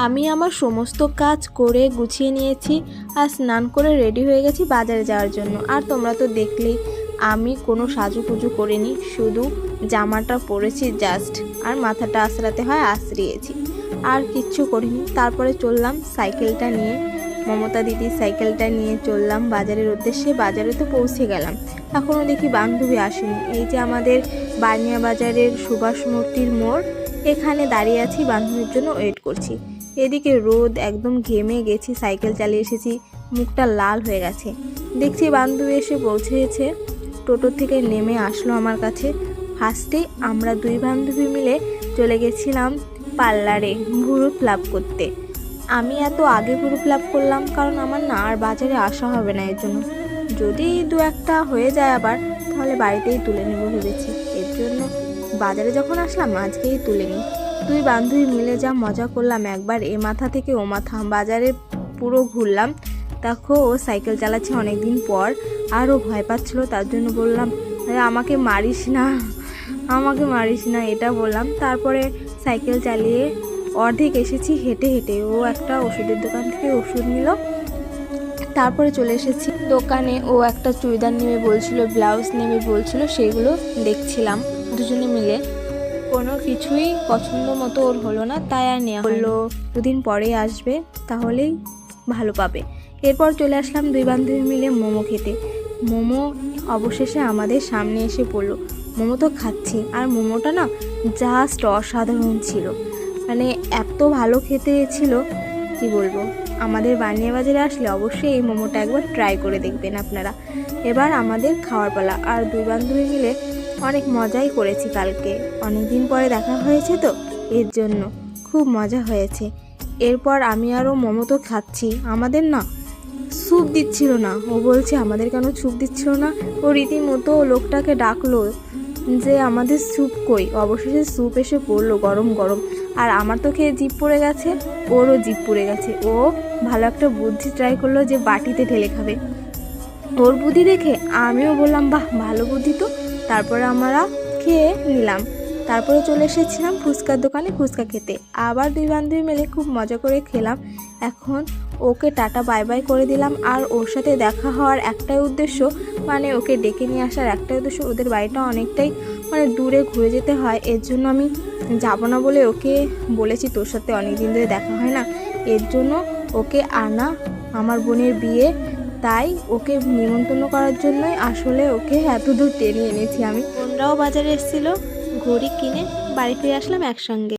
আমি আমার সমস্ত কাজ করে গুছিয়ে নিয়েছি আর স্নান করে রেডি হয়ে গেছি বাজারে যাওয়ার জন্য। আর তোমরা তো দেখলেই আমি কোনো সাজুগুজু করিনি, শুধু জামাটা পরেছি জাস্ট, আর মাথাটা আঁচড়াতে হয় আঁচড়িয়েছি, আর কিচ্ছু করিনি। তারপরে চললাম সাইকেলটা নিয়ে, মমতা দিদির সাইকেলটা নিয়ে চললাম বাজারের উদ্দেশ্যে। বাজারে তো পৌঁছে গেলাম, এখনও দেখি বান্ধবী আসেনি। এই যে আমাদের বানিয়া বাজারের সুভাষ মূর্তির মোড়, এখানে দাঁড়িয়ে আছি, বান্ধবীর জন্য ওয়েট করছি। এদিকে রোদ, একদম ঘেমে গেছি, সাইকেল চালিয়ে এসেছি, মুখটা লাল হয়ে গেছে। দেখছি বান্ধবী এসে পৌঁছেছে, টোটো থেকে নেমে আসলো আমার কাছে। ফার্স্টে আমরা দুই বান্ধবী মিলে চলে গেছিলাম পার্লারে ভুরু প্লাক করতে। আমি এত আগে ভুরু প্লাক করলাম কারণ আমার না আর বাজারে আসা হবে না, এর জন্য যদি দু একটা হয়ে যায় আবার, তাহলে বাড়িতেই তুলে নেব ভেবেছি। এর জন্য বাজারে যখন আসলাম আজকেই তুলে নিই। দুই বান্ধবী মিলে যা মজা করলাম, একবার এ মাথা থেকে ও মাথা বাজারে পুরো ঘুরলাম। দেখো ও সাইকেল চালাচ্ছে অনেক দিন পর, আর ও ভয় পাচ্ছিলো, তার জন্য বললাম আমাকে মারিস না, আমাকে মারিস না, এটা বললাম। তারপরে সাইকেল চালিয়ে অর্ধেক এসেছি হেঁটে হেঁটে। ও একটা ওষুধের দোকান থেকে ওষুধ নিল, তারপরে চলে এসেছি দোকানে। ও একটা চুড়িদার নেবে বলছিল, ব্লাউজ নেবে বলছিল, সেগুলো দেখছিলাম দুজনে মিলে। কোনো কিছুই পছন্দ মতো ওর হলো না, তাই আর নেওয়া হলো। দুদিন পরে আসবে, তাহলেই ভালো পাবে। এরপর চলে আসলাম দুই বান্ধবী মিলে মোমো খেতে। মোমো অবশেষে আমাদের সামনে এসে পড়লো। মোমো তো খাচ্ছি, আর মোমোটা না জাস্ট অসাধারণ ছিল, মানে এত ভালো খেতে ছিল কি বলবো। আমাদের বানিয়া বাজারে আসলে অবশ্যই এই মোমোটা একবার ট্রাই করে দেখবেন আপনারা। এবার আমাদের খাওয়ার পালা, আর দুই বান্ধবী মিলে অনেক মজাই করেছি। কালকে অনেক দিন পরে দেখা হয়েছে তো, এর জন্য খুব মজা হয়েছে। এরপর আমি আরও মোমো তো খাচ্ছি, আমাদের না স্যুপ দিচ্ছিল না। ও বলছে আমাদের কেন স্যুপ দিচ্ছিল না, ও রীতিমতো লোকটাকে ডাকলো যে আমাদের স্যুপ কই। অবশেষে স্যুপ এসে পড়লো গরম গরম, আর আমার তো খেয়ে জিভ পড়ে গেছে, ওরও জিভ পড়ে গেছে। ও ভালো একটা বুদ্ধি ট্রাই করলো যে বাটিতে ঢেলে খাবে। ওর বুদ্ধি দেখে আমিও বললাম বাহ, ভালো বুদ্ধি তো। তারপরে আমরা খেয়ে নিলাম। তারপরে চলে এসেছিলাম ফুচকার দোকানে ফুচকা খেতে। আবার দুই বান্ধবী মিলে খুব মজা করে খেলাম। এখন ওকে টাটা বাই বাই করে দিলাম। আর ওর সাথে দেখা হওয়ার একটাই উদ্দেশ্য, মানে ওকে ডেকে নিয়ে আসার একটাই উদ্দেশ্য, ওদের বাড়িটা অনেকটাই মানে দূরে, ঘুরে যেতে হয়। এর জন্য আমি যাব না বলে ওকে বলেছি, তোর সাথে অনেক দিন ধরে দেখা হয় না, এর জন্য ওকে আনা, আমার বোনের বিয়ে, তাই ওকে নিমন্ত্রণ করার জন্যই আসলে ওকে এত দূর টেনে এনেছি আমি। বোনরাও বাজারে এসেছিলো, ঘড়ি কিনে বাড়ি ফিরে আসলাম একসঙ্গে।